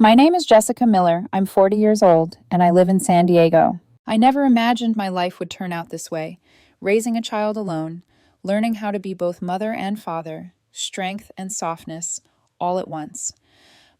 My name is Jessica Miller. I'm 40 years old, and I live in San Diego. I never imagined my life would turn out this way, raising a child alone, learning how to be both mother and father, strength and softness, all at once.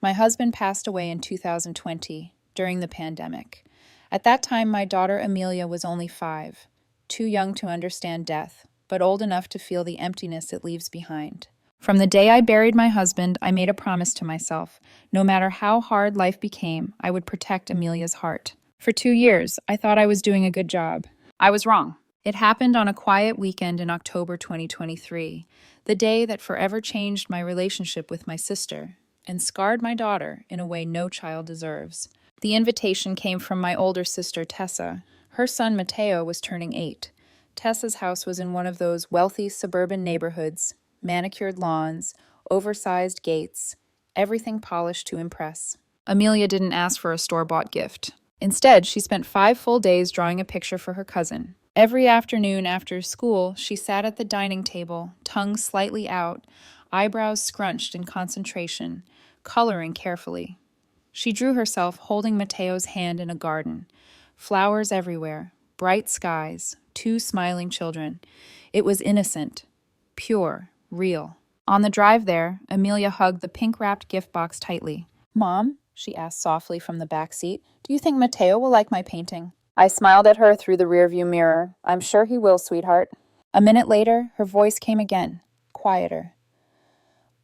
My husband passed away in 2020, during the pandemic. At that time, my daughter Amelia was only 5, too young to understand death, but old enough to feel the emptiness it leaves behind. From the day I buried my husband, I made a promise to myself. No matter how hard life became, I would protect Amelia's heart. For 2 years, I thought I was doing a good job. I was wrong. It happened on a quiet weekend in October 2023, the day that forever changed my relationship with my sister and scarred my daughter in a way no child deserves. The invitation came from my older sister, Tessa. Her son, Mateo, was turning 8. Tessa's house was in one of those wealthy suburban neighborhoods, manicured lawns, oversized gates, everything polished to impress. Amelia didn't ask for a store-bought gift. Instead, she spent 5 full days drawing a picture for her cousin. Every afternoon after school, she sat at the dining table, tongue slightly out, eyebrows scrunched in concentration, coloring carefully. She drew herself holding Mateo's hand in a garden. Flowers everywhere, bright skies, 2 smiling children. It was innocent, pure, real. On the drive there, Amelia hugged the pink-wrapped gift box tightly. "Mom," she asked softly from the back seat, "do you think Mateo will like my painting?" I smiled at her through the rearview mirror. "I'm sure he will, sweetheart." A minute later, her voice came again, quieter.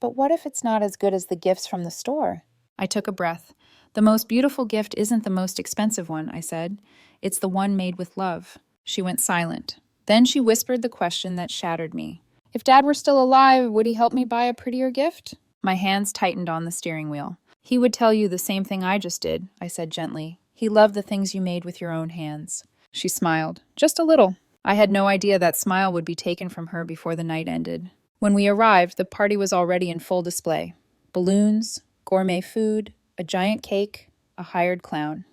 "But what if it's not as good as the gifts from the store?" I took a breath. "The most beautiful gift isn't the most expensive one," I said. "It's the one made with love." She went silent. Then she whispered the question that shattered me. "If Dad were still alive, would he help me buy a prettier gift?" My hands tightened on the steering wheel. "He would tell you the same thing I just did," I said gently. "He loved the things you made with your own hands." She smiled. Just a little. I had no idea that smile would be taken from her before the night ended. When we arrived, the party was already in full display. Balloons, gourmet food, a giant cake, a hired clown.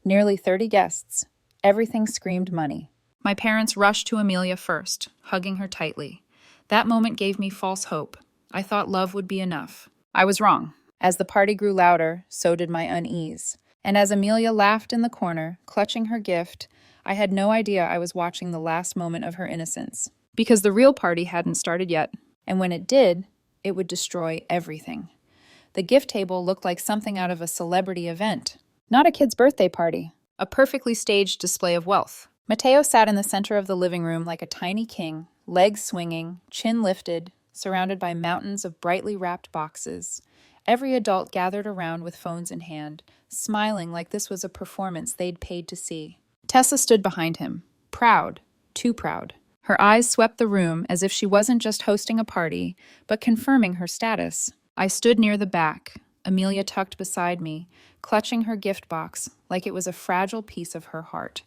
Nearly 30 guests. Everything screamed money. My parents rushed to Amelia first, hugging her tightly. That moment gave me false hope. I thought love would be enough. I was wrong. As the party grew louder, so did my unease. And as Amelia laughed in the corner, clutching her gift, I had no idea I was watching the last moment of her innocence. Because the real party hadn't started yet. And when it did, it would destroy everything. The gift table looked like something out of a celebrity event. Not a kid's birthday party. A perfectly staged display of wealth. Mateo sat in the center of the living room like a tiny king, legs swinging, chin lifted, surrounded by mountains of brightly wrapped boxes. Every adult gathered around with phones in hand, smiling like this was a performance they'd paid to see. Tessa stood behind him, proud, too proud. Her eyes swept the room as if she wasn't just hosting a party, but confirming her status. I stood near the back, Amelia tucked beside me, clutching her gift box like it was a fragile piece of her heart.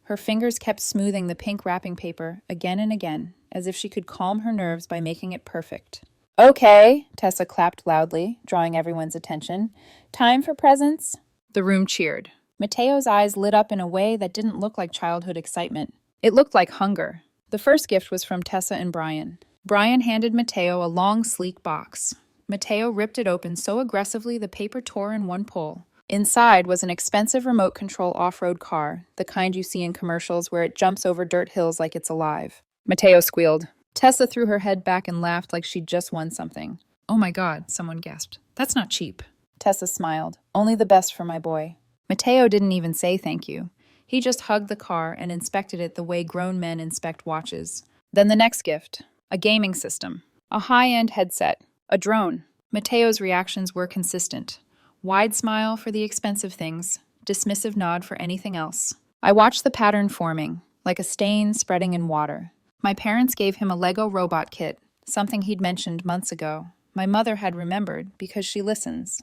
Her fingers kept smoothing the pink wrapping paper again and again, as if she could calm her nerves by making it perfect. "Okay," Tessa clapped loudly, drawing everyone's attention. "Time for presents?" The room cheered. Mateo's eyes lit up in a way that didn't look like childhood excitement. It looked like hunger. The first gift was from Tessa and Brian. Brian handed Mateo a long, sleek box. Mateo ripped it open so aggressively the paper tore in one pull. Inside was an expensive remote control off-road car, the kind you see in commercials where it jumps over dirt hills like it's alive. Mateo squealed. Tessa threw her head back and laughed like she'd just won something. "Oh my God," someone gasped. "That's not cheap." Tessa smiled. "Only the best for my boy." Mateo didn't even say thank you. He just hugged the car and inspected it the way grown men inspect watches. Then the next gift, a gaming system, a high-end headset, a drone. Mateo's reactions were consistent. Wide smile for the expensive things, dismissive nod for anything else. I watched the pattern forming, like a stain spreading in water. My parents gave him a Lego robot kit, something he'd mentioned months ago. My mother had remembered because she listens.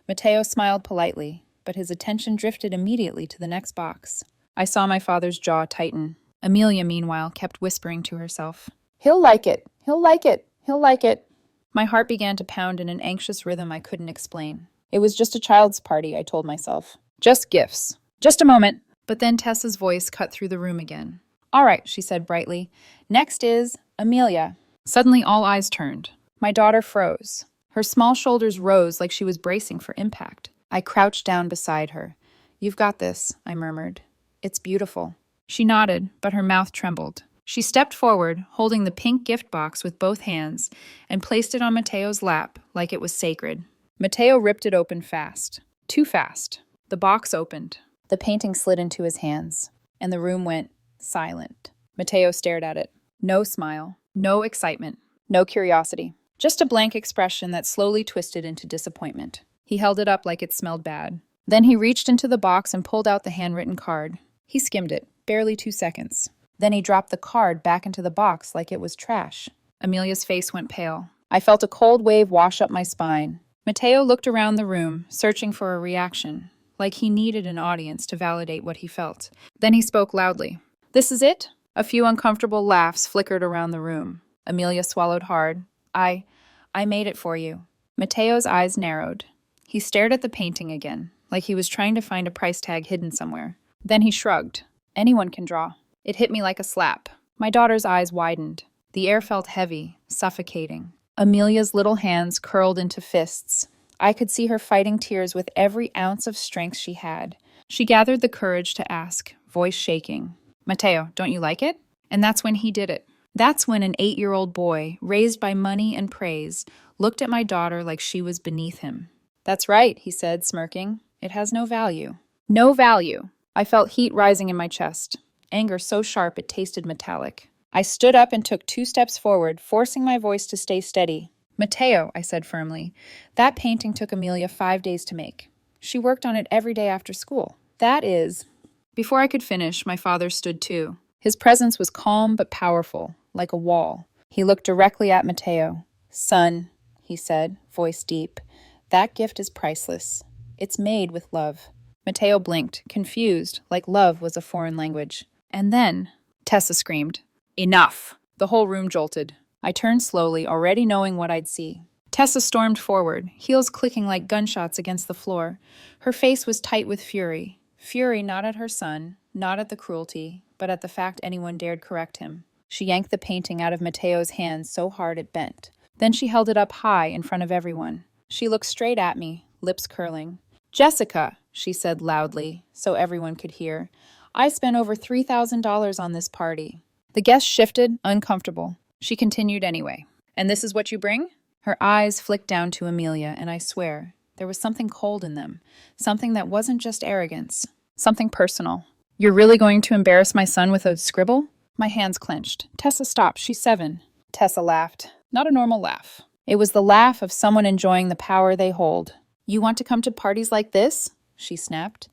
Mateo smiled politely, but his attention drifted immediately to the next box. I saw my father's jaw tighten. Amelia, meanwhile, kept whispering to herself, "He'll like it. He'll like it. He'll like it." My heart began to pound in an anxious rhythm I couldn't explain. It was just a child's party, I told myself. Just gifts. Just a moment. But then Tessa's voice cut through the room again. "All right," she said brightly. "Next is Amelia." Suddenly all eyes turned. My daughter froze. Her small shoulders rose like she was bracing for impact. I crouched down beside her. "You've got this," I murmured. "It's beautiful." She nodded, but her mouth trembled. She stepped forward, holding the pink gift box with both hands, and placed it on Mateo's lap like it was sacred. Mateo ripped it open fast. Too fast. The box opened. The painting slid into his hands, and the room went silent. Mateo stared at it. No smile, no excitement, no curiosity. Just a blank expression that slowly twisted into disappointment. He held it up like it smelled bad. Then he reached into the box and pulled out the handwritten card. He skimmed it, barely 2 seconds. Then he dropped the card back into the box like it was trash. Amelia's face went pale. I felt a cold wave wash up my spine. Mateo looked around the room, searching for a reaction, like he needed an audience to validate what he felt. Then he spoke loudly. "This is it?" A few uncomfortable laughs flickered around the room. Amelia swallowed hard. I made it for you." Mateo's eyes narrowed. He stared at the painting again, like he was trying to find a price tag hidden somewhere. Then he shrugged. "Anyone can draw." It hit me like a slap. My daughter's eyes widened. The air felt heavy, suffocating. Amelia's little hands curled into fists. I could see her fighting tears with every ounce of strength she had. She gathered the courage to ask, voice shaking, "Mateo, don't you like it?" And that's when he did it. That's when an 8-year-old boy, raised by money and praise, looked at my daughter like she was beneath him. "That's right," he said, smirking. "It has no value." No value. I felt heat rising in my chest, anger so sharp it tasted metallic. I stood up and took 2 steps forward, forcing my voice to stay steady. "Mateo," I said firmly, "that painting took Amelia 5 days to make. She worked on it every day after school. That is—" Before I could finish, my father stood too. His presence was calm but powerful, like a wall. He looked directly at Mateo. "Son," he said, voice deep, "that gift is priceless. It's made with love." Mateo blinked, confused, like love was a foreign language. And then, Tessa screamed, "Enough!" The whole room jolted. I turned slowly, already knowing what I'd see. Tessa stormed forward, heels clicking like gunshots against the floor. Her face was tight with fury. Fury not at her son, not at the cruelty, but at the fact anyone dared correct him. She yanked the painting out of Mateo's hands so hard it bent. Then she held it up high in front of everyone. She looked straight at me, lips curling. "Jessica," she said loudly, so everyone could hear, "I spent over $3,000 on this party." The guests shifted, uncomfortable. She continued anyway. "And this is what you bring?" Her eyes flicked down to Amelia, and I swear, there was something cold in them. Something that wasn't just arrogance. Something personal. "You're really going to embarrass my son with a scribble?" My hands clenched. "Tessa, stop. She's 7. Tessa laughed. Not a normal laugh. It was the laugh of someone enjoying the power they hold. "You want to come to parties like this?" she snapped.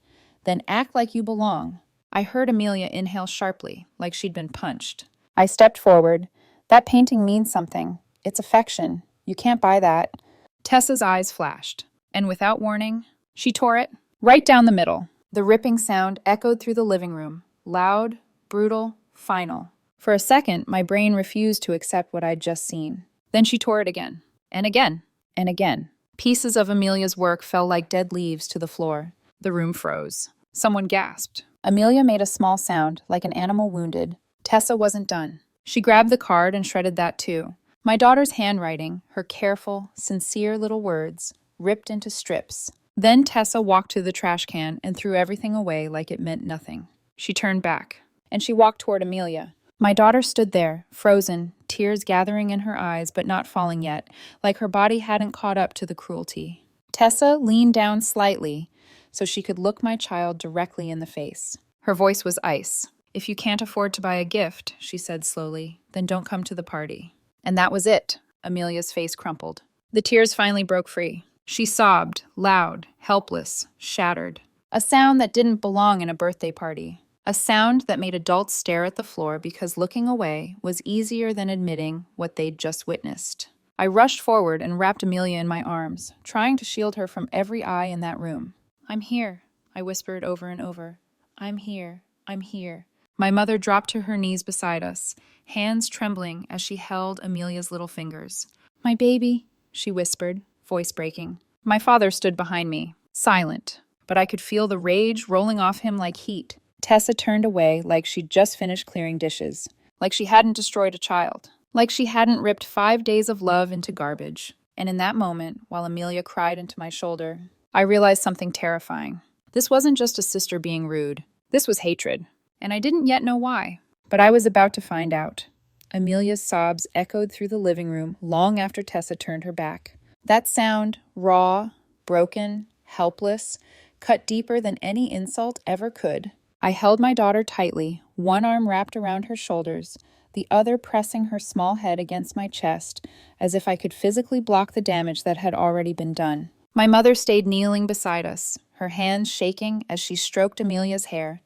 "Then act like you belong." I heard Amelia inhale sharply, like she'd been punched. I stepped forward. "That painting means something. It's affection. You can't buy that." Tessa's eyes flashed, and without warning, she tore it right down the middle. The ripping sound echoed through the living room, loud, brutal, final. For a second, my brain refused to accept what I'd just seen. Then she tore it again, and again, and again. Pieces of Amelia's work fell like dead leaves to the floor. The room froze. Someone gasped. Amelia made a small sound, like an animal wounded. Tessa wasn't done. She grabbed the card and shredded that too. My daughter's handwriting, her careful, sincere little words, ripped into strips. Then Tessa walked to the trash can and threw everything away like it meant nothing. She turned back, and she walked toward Amelia. My daughter stood there, frozen, tears gathering in her eyes but not falling yet, like her body hadn't caught up to the cruelty. Tessa leaned down slightly so she could look my child directly in the face. Her voice was ice. "If you can't afford to buy a gift," she said slowly, "then don't come to the party." And that was it. Amelia's face crumpled. The tears finally broke free. She sobbed, loud, helpless, shattered. A sound that didn't belong in a birthday party. A sound that made adults stare at the floor because looking away was easier than admitting what they'd just witnessed. I rushed forward and wrapped Amelia in my arms, trying to shield her from every eye in that room. "I'm here," I whispered over and over. "I'm here. I'm here." My mother dropped to her knees beside us, hands trembling as she held Amelia's little fingers. "My baby," she whispered, voice breaking. My father stood behind me, silent, but I could feel the rage rolling off him like heat. Tessa turned away like she'd just finished clearing dishes, like she hadn't destroyed a child, like she hadn't ripped 5 days of love into garbage. And in that moment, while Amelia cried into my shoulder, I realized something terrifying. This wasn't just a sister being rude. This was hatred. And I didn't yet know why. But I was about to find out. Amelia's sobs echoed through the living room long after Tessa turned her back. That sound, raw, broken, helpless, cut deeper than any insult ever could. I held my daughter tightly, one arm wrapped around her shoulders, the other pressing her small head against my chest, as if I could physically block the damage that had already been done. My mother stayed kneeling beside us, her hands shaking as she stroked Amelia's hair.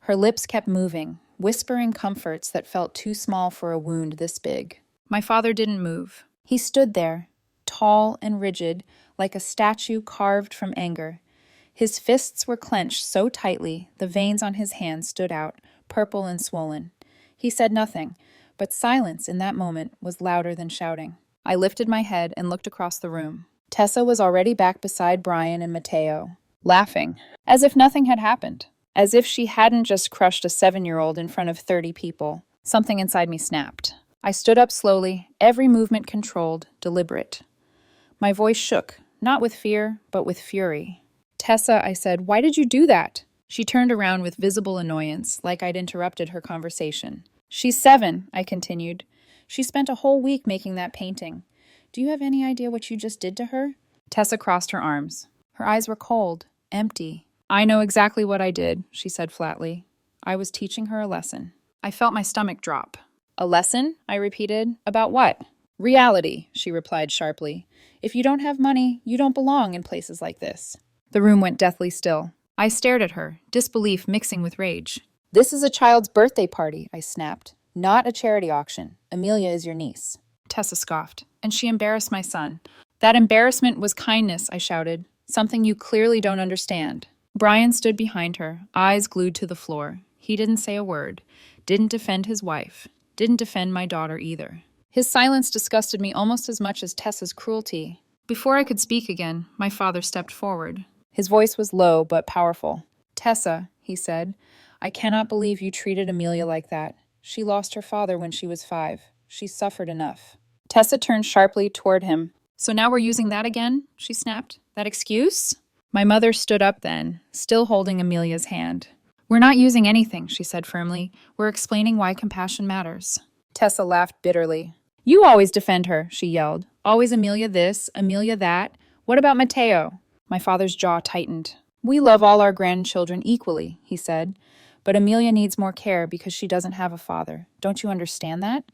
Her lips kept moving, whispering comforts that felt too small for a wound this big. My father didn't move. He stood there, tall and rigid, like a statue carved from anger. His fists were clenched so tightly, the veins on his hands stood out, purple and swollen. He said nothing, but silence in that moment was louder than shouting. I lifted my head and looked across the room. Tessa was already back beside Brian and Matteo, laughing, as if nothing had happened, as if she hadn't just crushed a 7-year-old in front of 30 people. Something inside me snapped. I stood up slowly, every movement controlled, deliberate. My voice shook, not with fear, but with fury. "Tessa," I said, "why did you do that?" She turned around with visible annoyance, like I'd interrupted her conversation. "She's 7, I continued. "She spent a whole week making that painting. Do you have any idea what you just did to her?" Tessa crossed her arms. Her eyes were cold, empty. "I know exactly what I did," she said flatly. "I was teaching her a lesson." I felt my stomach drop. "A lesson?" I repeated. "About what?" "Reality," she replied sharply. "If you don't have money, you don't belong in places like this." The room went deathly still. I stared at her, disbelief mixing with rage. "This is a child's birthday party," I snapped. "Not a charity auction. Amelia is your niece." Tessa scoffed, and she embarrassed my son. "That embarrassment was kindness," I shouted. "Something you clearly don't understand." Brian stood behind her, eyes glued to the floor. He didn't say a word, didn't defend his wife, didn't defend my daughter either. His silence disgusted me almost as much as Tessa's cruelty. Before I could speak again, my father stepped forward. His voice was low but powerful. "Tessa," he said, "I cannot believe you treated Amelia like that. She lost her father when she was 5. She suffered enough." Tessa turned sharply toward him. "So now we're using that again?" she snapped. "That excuse?" My mother stood up then, still holding Amelia's hand. "We're not using anything," she said firmly. "We're explaining why compassion matters." Tessa laughed bitterly. "You always defend her," she yelled. "Always Amelia this, Amelia that. What about Matteo?" My father's jaw tightened. "We love all our grandchildren equally," he said. "But Amelia needs more care because she doesn't have a father. Don't you understand that?"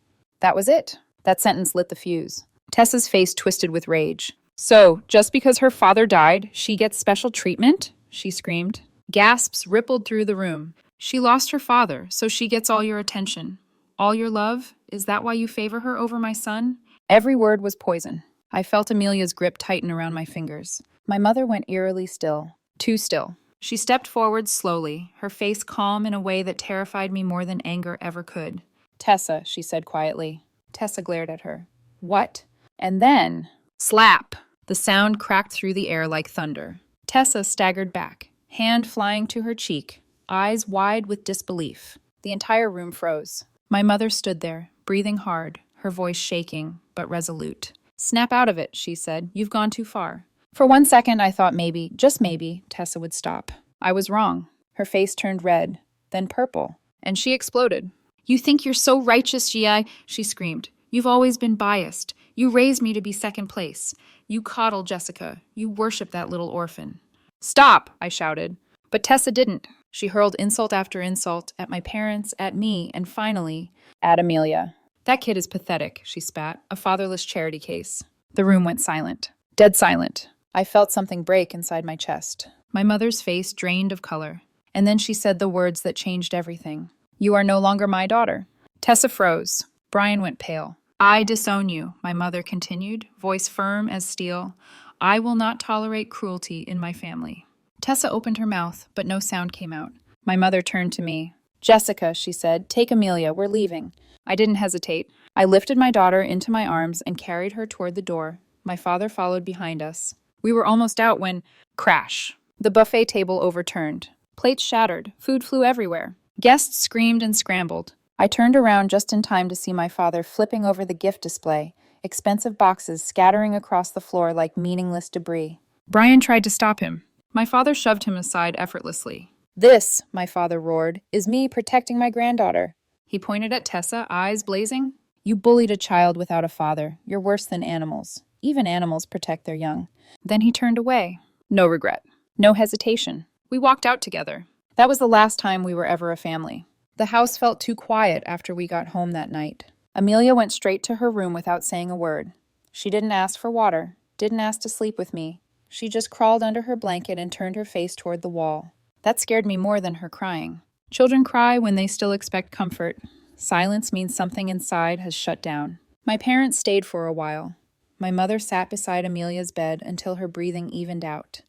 That was it. That sentence lit the fuse. Tessa's face twisted with rage. "So, just because her father died, she gets special treatment?" she screamed. Gasps rippled through the room. "She lost her father, so she gets all your attention. All your love? Is that why you favor her over my son?" Every word was poison. I felt Amelia's grip tighten around my fingers. My mother went eerily still. Too still. She stepped forward slowly, her face calm in a way that terrified me more than anger ever could. "Tessa," she said quietly. Tessa glared at her. "What?" And then, slap! The sound cracked through the air like thunder. Tessa staggered back, hand flying to her cheek, eyes wide with disbelief. The entire room froze. My mother stood there, breathing hard, her voice shaking, but resolute. "Snap out of it," she said. "You've gone too far." For one second, I thought maybe, just maybe, Tessa would stop. I was wrong. Her face turned red, then purple, and she exploded. "You think you're so righteous, Gi," she screamed. "You've always been biased. You raised me to be second place. You coddle Jessica. You worship that little orphan." "Stop!" I shouted. But Tessa didn't. She hurled insult after insult at my parents, at me, and finally, at Amelia. "That kid is pathetic," she spat. "A fatherless charity case." The room went silent. Dead silent. I felt something break inside my chest. My mother's face drained of color. And then she said the words that changed everything. "You are no longer my daughter." Tessa froze. Brian went pale. "I disown you," my mother continued, voice firm as steel. "I will not tolerate cruelty in my family." Tessa opened her mouth, but no sound came out. My mother turned to me. "Jessica," she said, "take Amelia. We're leaving." I didn't hesitate. I lifted my daughter into my arms and carried her toward the door. My father followed behind us. We were almost out when, crash! The buffet table overturned. Plates shattered. Food flew everywhere. Guests screamed and scrambled. I turned around just in time to see my father flipping over the gift display, expensive boxes scattering across the floor like meaningless debris. Brian tried to stop him. My father shoved him aside effortlessly. "This," my father roared, "is me protecting my granddaughter." He pointed at Tessa, eyes blazing. "You bullied a child without a father. You're worse than animals. Even animals protect their young." Then he turned away. No regret. No hesitation. We walked out together. That was the last time we were ever a family. The house felt too quiet after we got home that night. Amelia went straight to her room without saying a word. She didn't ask for water, didn't ask to sleep with me. She just crawled under her blanket and turned her face toward the wall. That scared me more than her crying. Children cry when they still expect comfort. Silence means something inside has shut down. My parents stayed for a while. My mother sat beside Amelia's bed until her breathing evened out.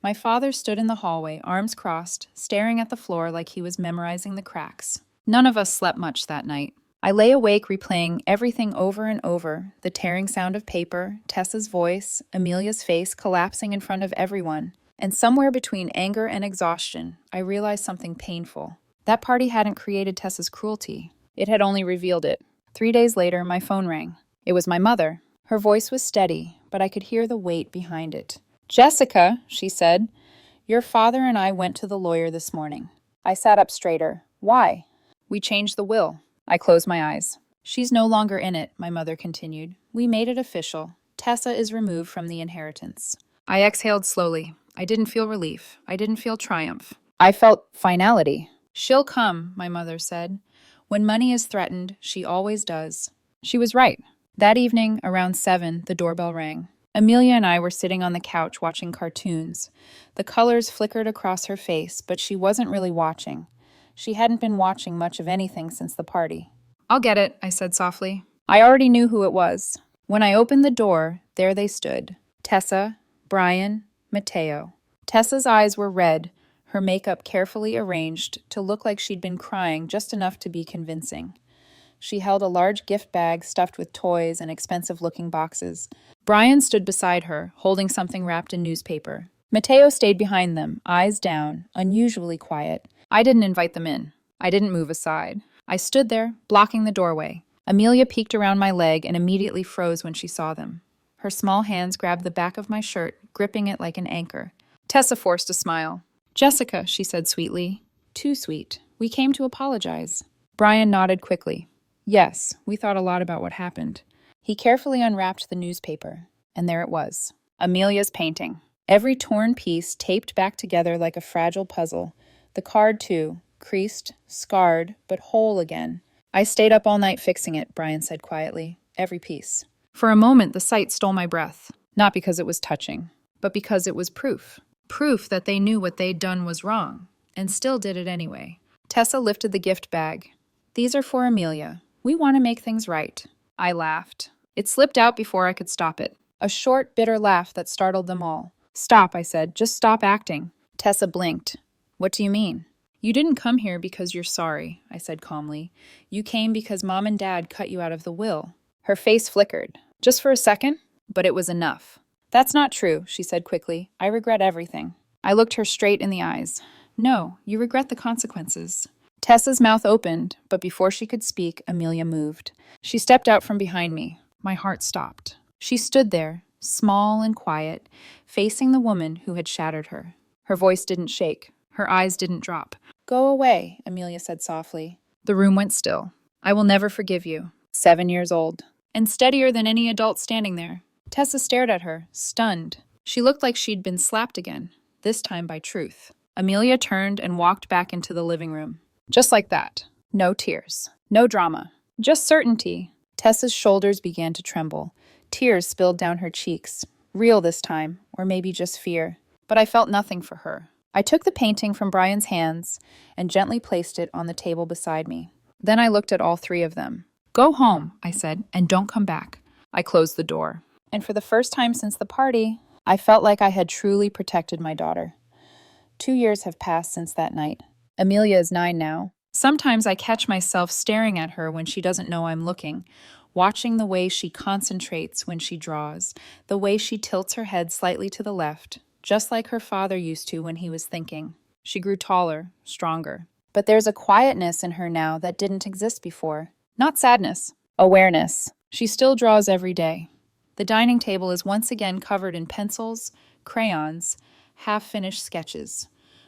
My father stood in the hallway, arms crossed, staring at the floor like he was memorizing the cracks. None of us slept much that night. I lay awake replaying everything over and over, the tearing sound of paper, Tessa's voice, Amelia's face collapsing in front of everyone. And somewhere between anger and exhaustion, I realized something painful. That party hadn't created Tessa's cruelty. It had only revealed it. 3 days later, my phone rang. It was my mother. Her voice was steady, but I could hear the weight behind it. "Jessica," she said, "your father and I went to the lawyer this morning." I sat up straighter. "Why?" "We changed the will." I closed my eyes. "She's no longer in it," my mother continued. "We made it official. Tessa is removed from the inheritance." I exhaled slowly. I didn't feel relief. I didn't feel triumph. I felt finality. "She'll come," my mother said. "When money is threatened, she always does." She was right. That evening, around 7, the doorbell rang. Amelia and I were sitting on the couch watching cartoons. The colors flickered across her face, but she wasn't really watching. She hadn't been watching much of anything since the party. "I'll get it," I said softly. I already knew who it was. When I opened the door, there they stood. Tessa, Brian, Matteo. Tessa's eyes were red, her makeup carefully arranged to look like she'd been crying just enough to be convincing. She held a large gift bag stuffed with toys and expensive-looking boxes. Brian stood beside her, holding something wrapped in newspaper. Matteo stayed behind them, eyes down, unusually quiet. I didn't invite them in. I didn't move aside. I stood there, blocking the doorway. Amelia peeked around my leg and immediately froze when she saw them. Her small hands grabbed the back of my shirt, gripping it like an anchor. Tessa forced a smile. "Jessica," she said sweetly. "Too sweet. We came to apologize." Brian nodded quickly. "Yes, we thought a lot about what happened." He carefully unwrapped the newspaper, and there it was. Amelia's painting. Every torn piece taped back together like a fragile puzzle. The card, too, creased, scarred, but whole again. "I stayed up all night fixing it," Brian said quietly. "Every piece." For a moment, the sight stole my breath. Not because it was touching, but because it was proof. Proof that they knew what they'd done was wrong, and still did it anyway. Tessa lifted the gift bag. "These are for Amelia. We want to make things right." I laughed. It slipped out before I could stop it. A short, bitter laugh that startled them all. "Stop," I said. "Just stop acting." Tessa blinked. "What do you mean?" "You didn't come here because you're sorry," I said calmly. "You came because Mom and Dad cut you out of the will." Her face flickered. Just for a second, but it was enough. "That's not true," she said quickly. "I regret everything." I looked her straight in the eyes. "No, you regret the consequences." Tessa's mouth opened, but before she could speak, Amelia moved. She stepped out from behind me. My heart stopped. She stood there, small and quiet, facing the woman who had shattered her. Her voice didn't shake. Her eyes didn't drop. "Go away," Amelia said softly. The room went still. "I will never forgive you." 7 years old. And steadier than any adult standing there. Tessa stared at her, stunned. She looked like she'd been slapped again, this time by truth. Amelia turned and walked back into the living room. Just like that. No tears. No drama. Just certainty. Tessa's shoulders began to tremble. Tears spilled down her cheeks. Real this time, or maybe just fear. But I felt nothing for her. I took the painting from Brian's hands and gently placed it on the table beside me. Then I looked at all three of them. "Go home," I said, "and don't come back." I closed the door. And for the first time since the party, I felt like I had truly protected my daughter. 2 years have passed since that night. Amelia is 9 now. Sometimes I catch myself staring at her when she doesn't know I'm looking, watching the way she concentrates when she draws, the way she tilts her head slightly to the left, just like her father used to when he was thinking. She grew taller, stronger. But there's a quietness in her now that didn't exist before. Not sadness, awareness. She still draws every day. The dining table is once again covered in pencils, crayons, half-finished sketches.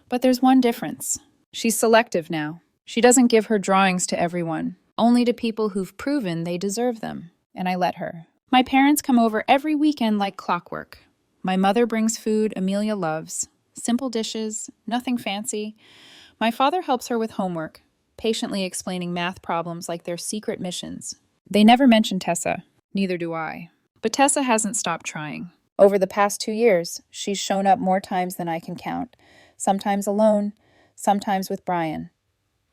But there's one difference. She's selective now. She doesn't give her drawings to everyone, only to people who've proven they deserve them, and I let her. My parents come over every weekend like clockwork. My mother brings food Amelia loves. Simple dishes, nothing fancy. My father helps her with homework, patiently explaining math problems like they're secret missions. They never mention Tessa, neither do I. But Tessa hasn't stopped trying. Over the past 2 years, she's shown up more times than I can count, sometimes alone, sometimes with Brian.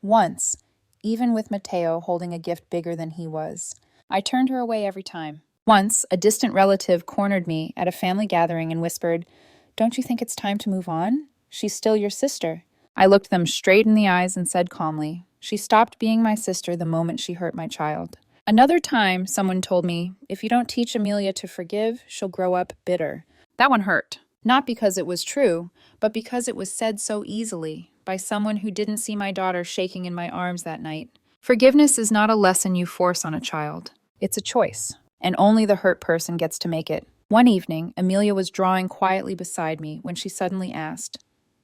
Once, even with Matteo holding a gift bigger than he was. I turned her away every time. Once, a distant relative cornered me at a family gathering and whispered, "Don't you think it's time to move on? She's still your sister." I looked them straight in the eyes and said calmly, "She stopped being my sister the moment she hurt my child." Another time, someone told me, "If you don't teach Amelia to forgive, she'll grow up bitter." That one hurt. Not because it was true, but because it was said so easily by someone who didn't see my daughter shaking in my arms that night. Forgiveness is not a lesson you force on a child. It's a choice, and only the hurt person gets to make it. One evening, Amelia was drawing quietly beside me when she suddenly asked,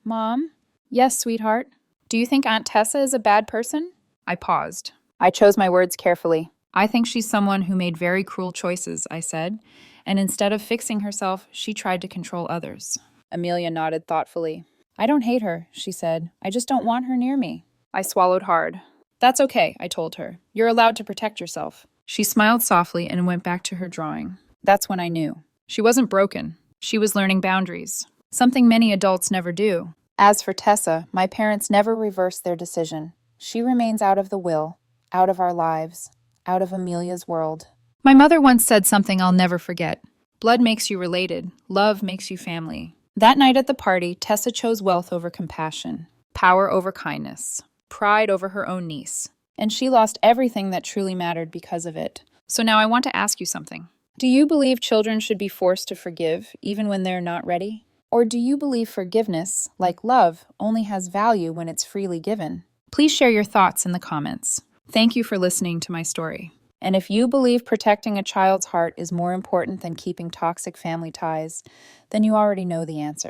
"Mom?" "Yes, sweetheart. Do you think Aunt Tessa is a bad person?" I paused. I chose my words carefully. "I think she's someone who made very cruel choices," I said, and instead of fixing herself, she tried to control others. Amelia nodded thoughtfully. "I don't hate her," she said. "I just don't want her near me." I swallowed hard. "That's okay," I told her. "You're allowed to protect yourself." She smiled softly and went back to her drawing. That's when I knew. She wasn't broken. She was learning boundaries, something many adults never do. As for Tessa, my parents never reversed their decision. She remains out of the will, out of our lives, out of Amelia's world. My mother once said something I'll never forget. Blood makes you related. Love makes you family. That night at the party, Tessa chose wealth over compassion, power over kindness, pride over her own niece. And she lost everything that truly mattered because of it. So now I want to ask you something. Do you believe children should be forced to forgive, even when they're not ready? Or do you believe forgiveness, like love, only has value when it's freely given? Please share your thoughts in the comments. Thank you for listening to my story. And if you believe protecting a child's heart is more important than keeping toxic family ties, then you already know the answer.